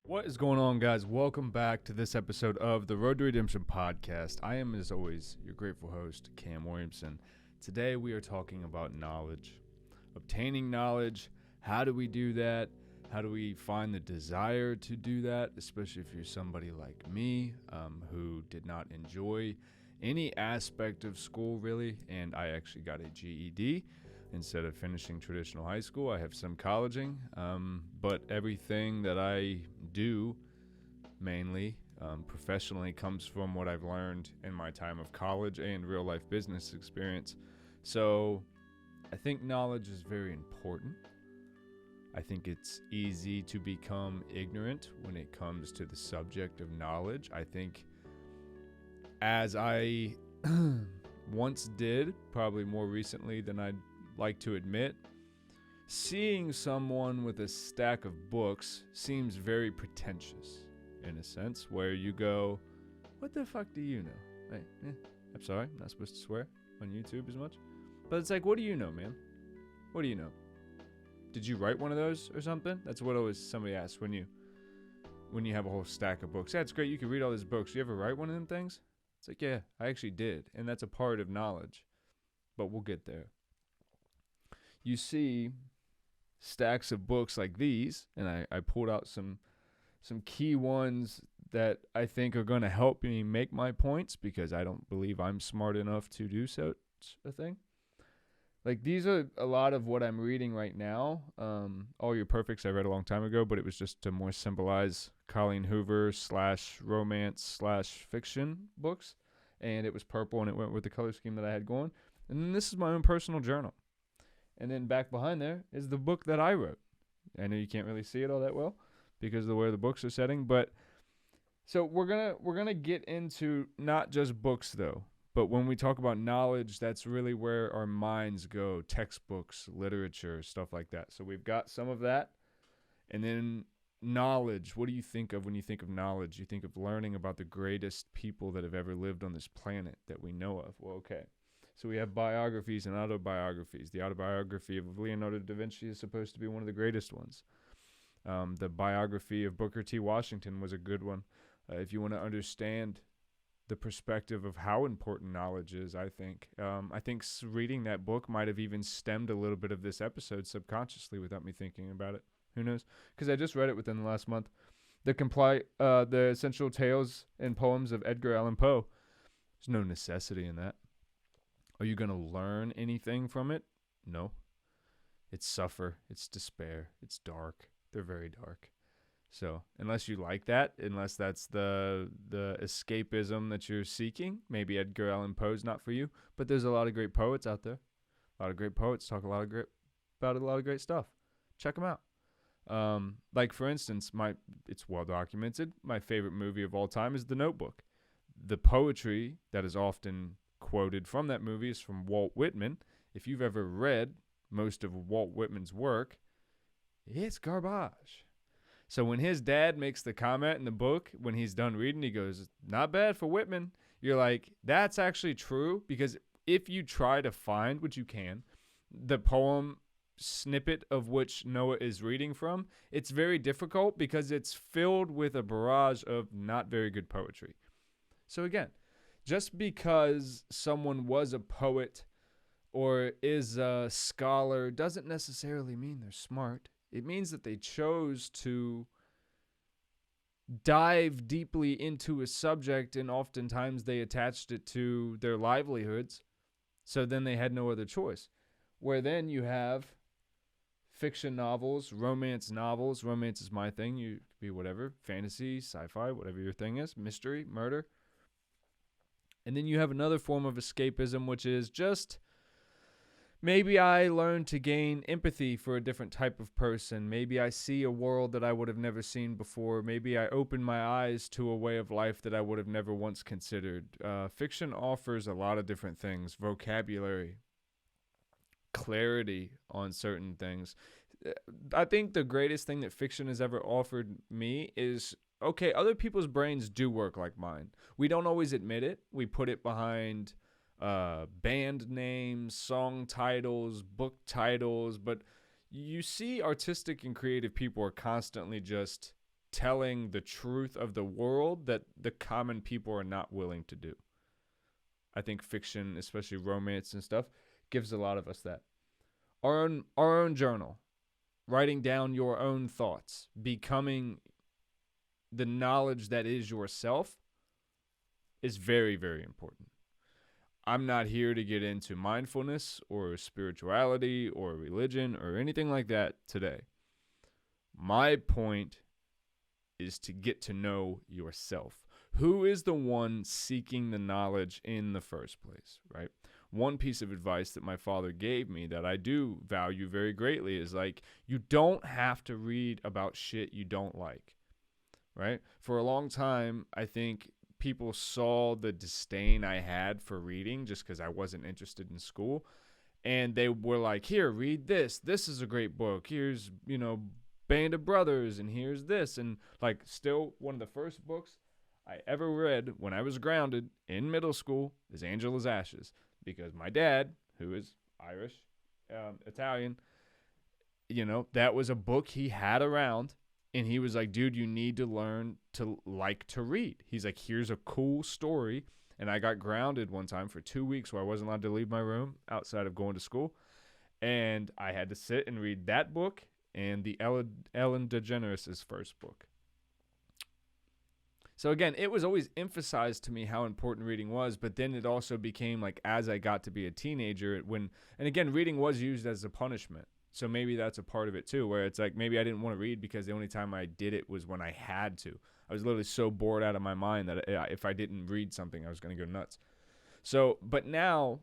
What is going on, guys? Welcome back to this episode of the Road to Redemption podcast. I am, as always, your grateful host, Cam Williamson. Today, we are talking about knowledge, obtaining knowledge. How do we do that? How do we find the desire to do that, especially if you're somebody like me who did not enjoy any aspect of school, really, and I actually got a GED. Instead of finishing traditional high school, I have some colleging, but everything that I do mainly professionally comes from what I've learned in my time of college and real life business experience. So I think knowledge is very important. I think it's easy to become ignorant when it comes to the subject of knowledge. I think as I once did, probably more recently than I'd like to admit, seeing someone with a stack of books seems very pretentious in a sense, where you go, what the fuck do you know? I'm sorry, I'm not supposed to swear on YouTube as much, but it's like, what do you know, man? What do you know? Did you write one of those or something? That's what always somebody asks when you have a whole stack of books. Yeah, it's great, you can read all these books. You ever write one of them things? It's like, yeah, I actually did, and that's a part of knowledge, but we'll get there. You see stacks of books like these, and I pulled out some key ones that I think are going to help me make my points, because I don't believe I'm smart enough to do so a thing. Like, these are a lot of what I'm reading right now. All Your Perfects I read a long time ago, but it was just to more symbolize Colleen Hoover / romance / fiction books, and it was purple, and it went with the color scheme that I had going. And then this is my own personal journal. And then back behind there is the book that I wrote. I know you can't really see it all that well because of the way the books are setting, but so we're gonna get into not just books though, but when we talk about knowledge, that's really where our minds go: textbooks, literature, stuff like that. So we've got some of that, and then knowledge. What do you think of when you think of knowledge? You think of learning about the greatest people that have ever lived on this planet that we know of. Well, okay. So we have biographies and autobiographies. The autobiography of Leonardo da Vinci is supposed to be one of the greatest ones. The biography of Booker T. Washington was a good one. If you want to understand the perspective of how important knowledge is, I think reading that book might have even stemmed a little bit of this episode subconsciously without me thinking about it. Who knows? Because I just read it within the last month. The Essential Tales and Poems of Edgar Allan Poe. There's no necessity in that. Are you going to learn anything from it? No. It's suffer. It's despair. It's dark. They're very dark. So unless you like that, unless that's the escapism that you're seeking, maybe Edgar Allan Poe's not for you. But there's a lot of great poets out there. A lot of great poets talk about a lot of great stuff. Check them out. Like, for instance, it's well documented. My favorite movie of all time is The Notebook. The poetry that is often quoted from that movie is from Walt Whitman. If you've ever read most of Walt Whitman's work, it's garbage. So when his dad makes the comment in the book, when he's done reading, he goes, not bad for Whitman. You're like, that's actually true, because if you try to find, which you can, the poem snippet of which Noah is reading from, it's very difficult because it's filled with a barrage of not very good poetry. So again, just because someone was a poet or is a scholar doesn't necessarily mean they're smart. It means that they chose to dive deeply into a subject, and oftentimes they attached it to their livelihoods, so then they had no other choice. Where then you have fiction novels, romance novels. Romance is my thing. You could be whatever, fantasy, sci-fi, whatever your thing is, mystery, murder. And then you have another form of escapism, which is just, maybe I learned to gain empathy for a different type of person. Maybe I see a world that I would have never seen before. Maybe I open my eyes to a way of life that I would have never once considered. Fiction offers a lot of different things: vocabulary, clarity on certain things. I think the greatest thing that fiction has ever offered me is, okay, other people's brains do work like mine. We don't always admit it. We put it behind band names, song titles, book titles, but you see artistic and creative people are constantly just telling the truth of the world that the common people are not willing to do. I think fiction, especially romance and stuff, gives a lot of us that. Our own journal, writing down your own thoughts, becoming the knowledge that is yourself is very, very important. I'm not here to get into mindfulness or spirituality or religion or anything like that today. My point is to get to know yourself. Who is the one seeking the knowledge in the first place, right? One piece of advice that my father gave me that I do value very greatly is like, you don't have to read about shit you don't like, right? For a long time, I think people saw the disdain I had for reading just because I wasn't interested in school. And they were like, here, read this. This is a great book. Here's, Band of Brothers, and here's this. And like, still one of the first books I ever read when I was grounded in middle school is Angela's Ashes, because my dad, who is Irish, Italian, that was a book he had around. And he was like, dude, you need to learn to like to read. He's like, here's a cool story. And I got grounded one time for 2 weeks where I wasn't allowed to leave my room outside of going to school. And I had to sit and read that book and the Ellen DeGeneres' first book. So again, it was always emphasized to me how important reading was, but then it also became like, as I got to be a teenager, and again, reading was used as a punishment. So maybe that's a part of it too, where it's like, maybe I didn't want to read because the only time I did it was when I had to. I was literally so bored out of my mind that if I didn't read something, I was going to go nuts. So, but now,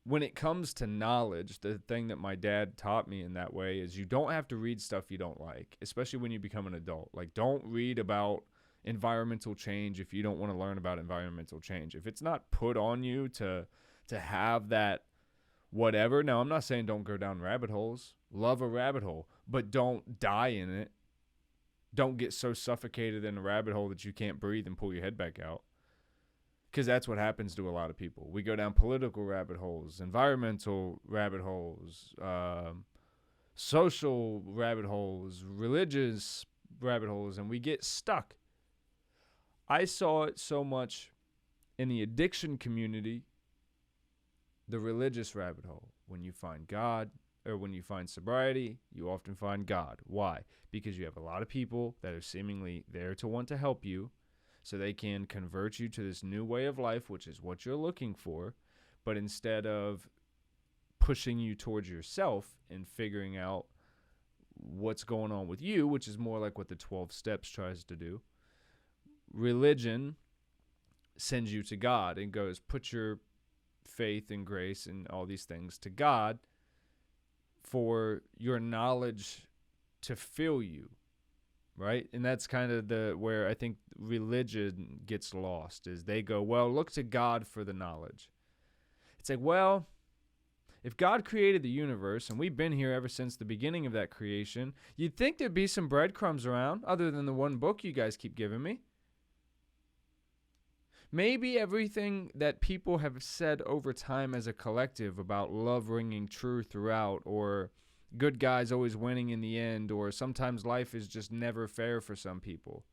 when it comes to knowledge, the thing that my dad taught me in that way is you don't have to read stuff you don't like, especially when you become an adult. Like, don't read about environmental change if you don't want to learn about environmental change. If it's not put on you to have that whatever. Now, I'm not saying don't go down rabbit holes. Love a rabbit hole, but don't die in it. Don't get so suffocated in a rabbit hole that you can't breathe and pull your head back out. Because that's what happens to a lot of people. We go down political rabbit holes, environmental rabbit holes, social rabbit holes, religious rabbit holes, and we get stuck. I saw it so much in the addiction community, the religious rabbit hole. When you find God, or when you find sobriety, you often find God. Why? Because you have a lot of people that are seemingly there to want to help you, so they can convert you to this new way of life, which is what you're looking for. But instead of pushing you towards yourself and figuring out what's going on with you, which is more like what the 12 steps tries to do, religion sends you to God and goes, put your faith and grace and all these things to God for your knowledge to fill you, right? And that's kind of where I think religion gets lost, is they go, well, look to God for the knowledge. It's like, well, if God created the universe and we've been here ever since the beginning of that creation, you'd think there'd be some breadcrumbs around other than the one book you guys keep giving me. Maybe everything that people have said over time as a collective about love ringing true throughout, or good guys always winning in the end, or sometimes life is just never fair for some people.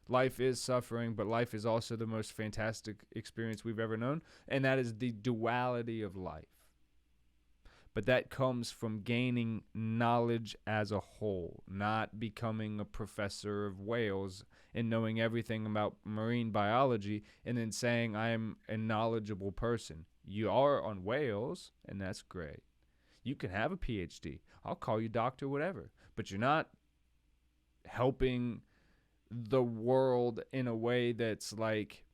Life is suffering, but life is also the most fantastic experience we've ever known, and that is the duality of life. But that comes from gaining knowledge as a whole, not becoming a professor of whales and knowing everything about marine biology and then saying I'm a knowledgeable person. You are on whales, and that's great. You can have a PhD. I'll call you doctor, whatever. But you're not helping the world in a way that's like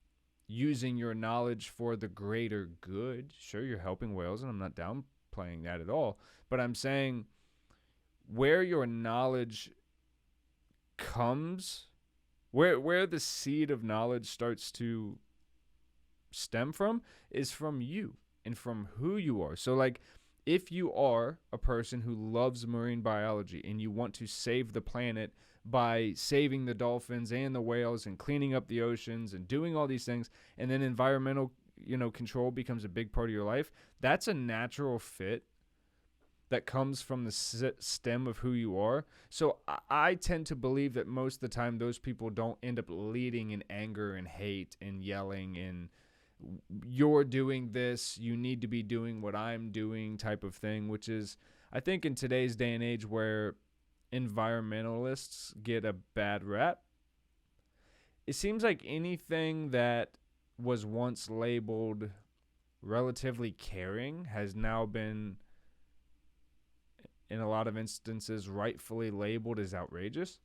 using your knowledge for the greater good. Sure, you're helping whales, and I'm not downplaying that at all. But I'm saying where your knowledge comes, where the seed of knowledge starts to stem from, is from you and from who you are. So like, if you are a person who loves marine biology and you want to save the planet by saving the dolphins and the whales and cleaning up the oceans and doing all these things, and then environmental control becomes a big part of your life, that's a natural fit. that comes from the stem of who you are. So I tend to believe that most of the time those people don't end up leading in anger and hate and yelling and you're doing this, you need to be doing what I'm doing type of thing, which is, I think in today's day and age where environmentalists get a bad rap, it seems like anything that was once labeled relatively caring has now been, in a lot of instances, rightfully labeled as outrageous.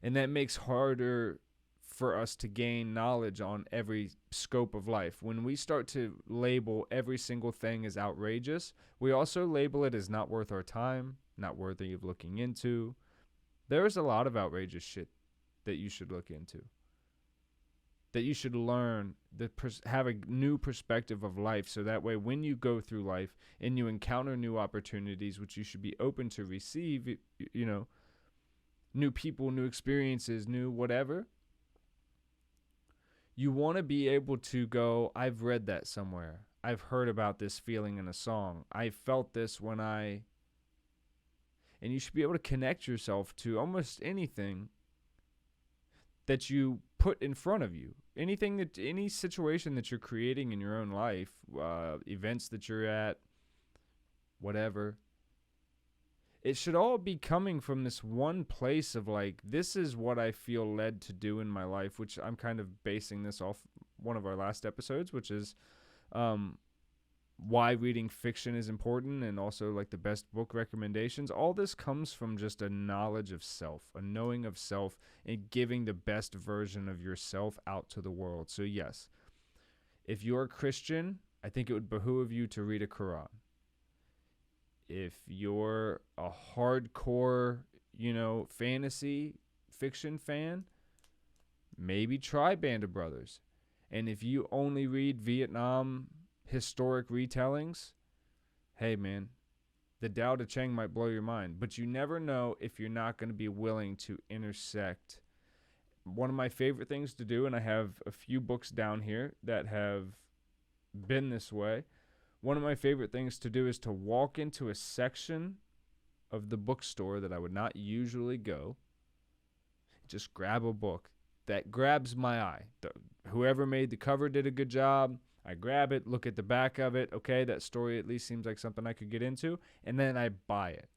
And that makes harder for us to gain knowledge on every scope of life. When we start to label every single thing as outrageous, we also label it as not worth our time, not worthy of looking into. There is a lot of outrageous shit that you should look into, that you should learn, that have a new perspective of life, so that way when you go through life and you encounter new opportunities, which you should be open to receive, new people, new experiences, new whatever, you want to be able to go, I've read that somewhere. I've heard about this feeling in a song. I felt this when and you should be able to connect yourself to almost anything that you put in front of you. Any situation that you're creating in your own life, events that you're at, whatever. It should all be coming from this one place of like, this is what I feel led to do in my life, which I'm kind of basing this off one of our last episodes, which is why reading fiction is important, and also like the best book recommendations. All this comes from just a knowledge of self, a knowing of self, and giving the best version of yourself out to the world. So yes, if you're a Christian, I think it would behoove you to read a Quran. If you're a hardcore, fantasy fiction fan, maybe try Band of Brothers. And if you only read Vietnam historic retellings, hey man, the Tao Te Ching might blow your mind, but you never know if you're not going to be willing to intersect. One of my favorite things to do, and I have a few books down here that have been this way, one of my favorite things to do is to walk into a section of the bookstore that I would not usually go, just grab a book that grabs my eye. Whoever made the cover did a good job. I grab it, look at the back of it. Okay, that story at least seems like something I could get into. And then I buy it.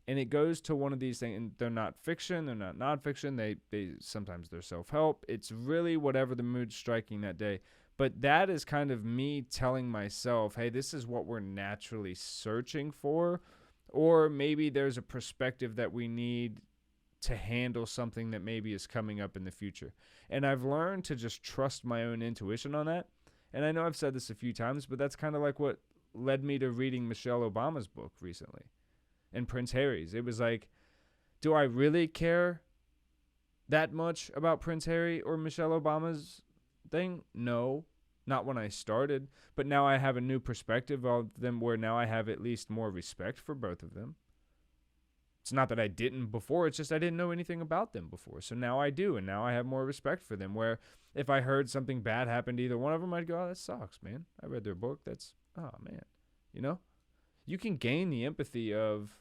And it goes to one of these things. And they're not fiction. They're not nonfiction. They sometimes they're self-help. It's really whatever the mood's striking that day. But that is kind of me telling myself, hey, this is what we're naturally searching for. Or maybe there's a perspective that we need to handle something that maybe is coming up in the future. And I've learned to just trust my own intuition on that. And I know I've said this a few times, but that's kind of like what led me to reading Michelle Obama's book recently and Prince Harry's. It was like, do I really care that much about Prince Harry or Michelle Obama's thing? No, not when I started. But now I have a new perspective of them where now I have at least more respect for both of them. It's not that I didn't before. It's just I didn't know anything about them before. So now I do, and now I have more respect for them, where if I heard something bad happen to either one of them, I'd go, oh, that sucks, man. I read their book. That's, oh, man. You can gain the empathy of,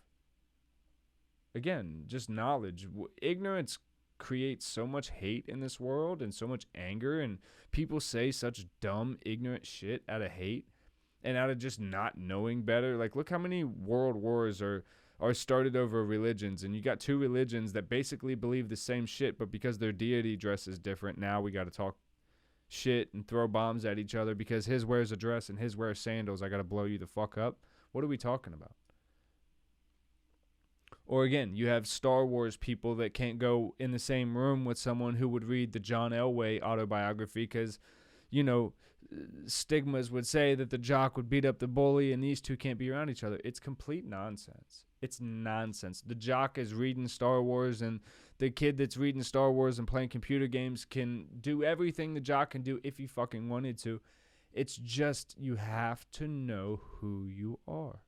again, just knowledge. Ignorance creates so much hate in this world and so much anger, and people say such dumb, ignorant shit out of hate and out of just not knowing better. Like, look how many world wars are started over religions, and you got two religions that basically believe the same shit, but because their deity dresses different, now we got to talk shit and throw bombs at each other because his wears a dress and his wears sandals. I got to blow you the fuck up. What are we talking about? Or again, you have Star Wars people that can't go in the same room with someone who would read the John Elway autobiography because, stigmas would say that the jock would beat up the bully and these two can't be around each other. It's complete nonsense. It's nonsense. The jock is reading Star Wars, and the kid that's reading Star Wars and playing computer games can do everything the jock can do if he fucking wanted to. It's just you have to know who you are.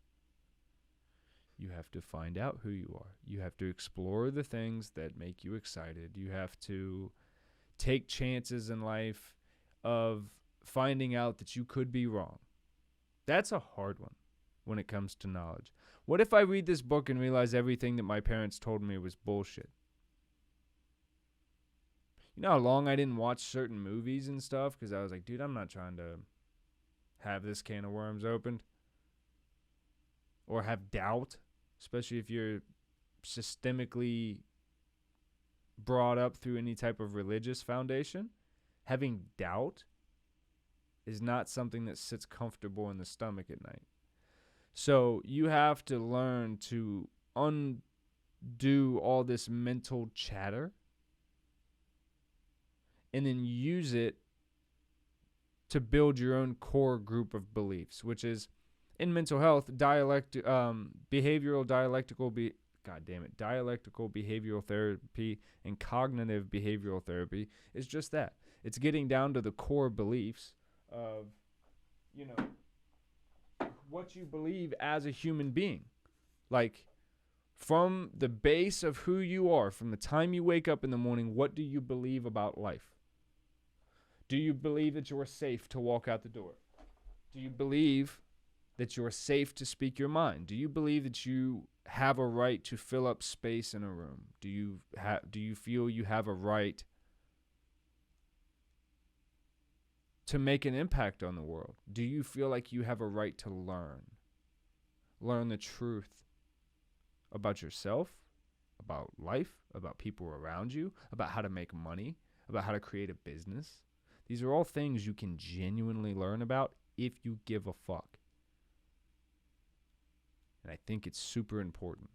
You have to find out who you are. You have to explore the things that make you excited. You have to take chances in life of finding out that you could be wrong. That's a hard one. when it comes to knowledge? What if I read this book and realize everything that my parents told me was bullshit? You know how long I didn't watch certain movies and stuff because I was like, dude, I'm not trying to have this can of worms opened. Or have doubt, especially if you're systemically brought up through any type of religious foundation. Having doubt is not something that sits comfortable in the stomach at night. So you have to learn to undo all this mental chatter and then use it to build your own core group of beliefs, which is in mental health, dialectical behavioral therapy and cognitive behavioral therapy is just that. It's getting down to the core beliefs of, what you believe as a human being. Like, from the base of who you are, from the time you wake up in the morning, what do you believe about life? Do you believe that you are safe to walk out the door? Do you believe that you are safe to speak your mind? Do you believe that you have a right to fill up space in a room? Do you feel you have a right to make an impact on the world? Do you feel like you have a right to learn the truth about yourself, about life, about people around you, about how to make money, about how to create a business? These are all things you can genuinely learn about if you give a fuck. And I think it's super important.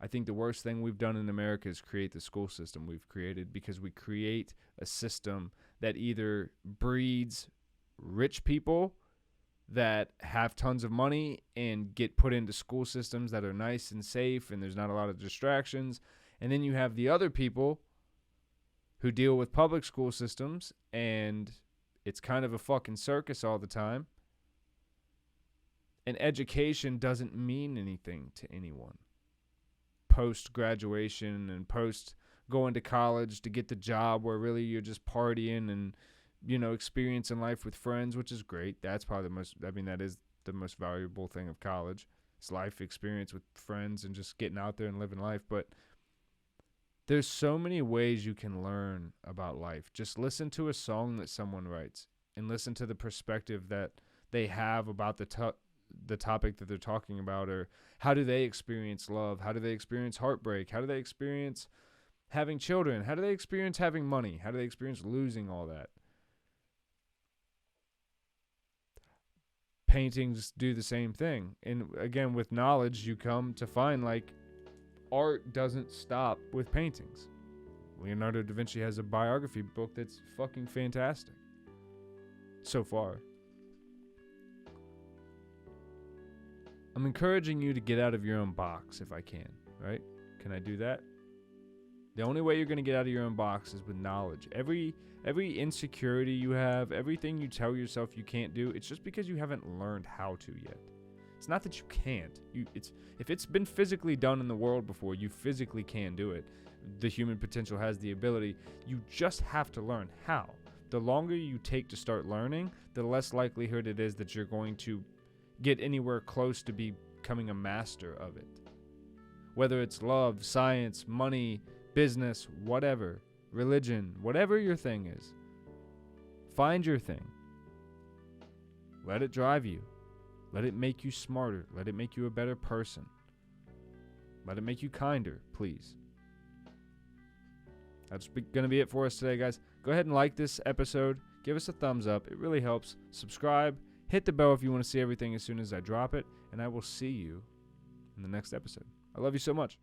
I think the worst thing we've done in America is create the school system we've created, because we create a system that either breeds rich people that have tons of money and get put into school systems that are nice and safe and there's not a lot of distractions. And then you have the other people who deal with public school systems and it's kind of a fucking circus all the time. And education doesn't mean anything to anyone. Post-graduation and post going to college to get the job where really you're just partying and, experiencing life with friends, which is great. That's probably that is the most valuable thing of college. It's life experience with friends and just getting out there and living life. But there's so many ways you can learn about life. Just listen to a song that someone writes and listen to the perspective that they have about the topic that they're talking about, or how do they experience love? How do they experience heartbreak? How do they experience having children? How do they experience having money? How do they experience losing all that? Paintings do the same thing. And again, with knowledge, you come to find art doesn't stop with paintings. Leonardo da Vinci has a biography book that's fucking fantastic so far. I'm encouraging you to get out of your own box if I can, right? Can I do that? The only way you're going to get out of your own box is with knowledge. Every insecurity you have, everything you tell yourself you can't do, it's just because you haven't learned how to yet. It's not that you can't. If it's been physically done in the world before, you physically can do it. The human potential has the ability. You just have to learn how. The longer you take to start learning, the less likelihood it is that you're going to get anywhere close to becoming a master of it. Whether it's love, science, money, business, whatever, religion, whatever your thing is, find your thing. Let it drive you. Let it make you smarter. Let it make you a better person. Let it make you kinder, please. That's going to be it for us today, guys. Go ahead and like this episode. Give us a thumbs up. It really helps. Subscribe. Hit the bell if you want to see everything as soon as I drop it. And I will see you in the next episode. I love you so much.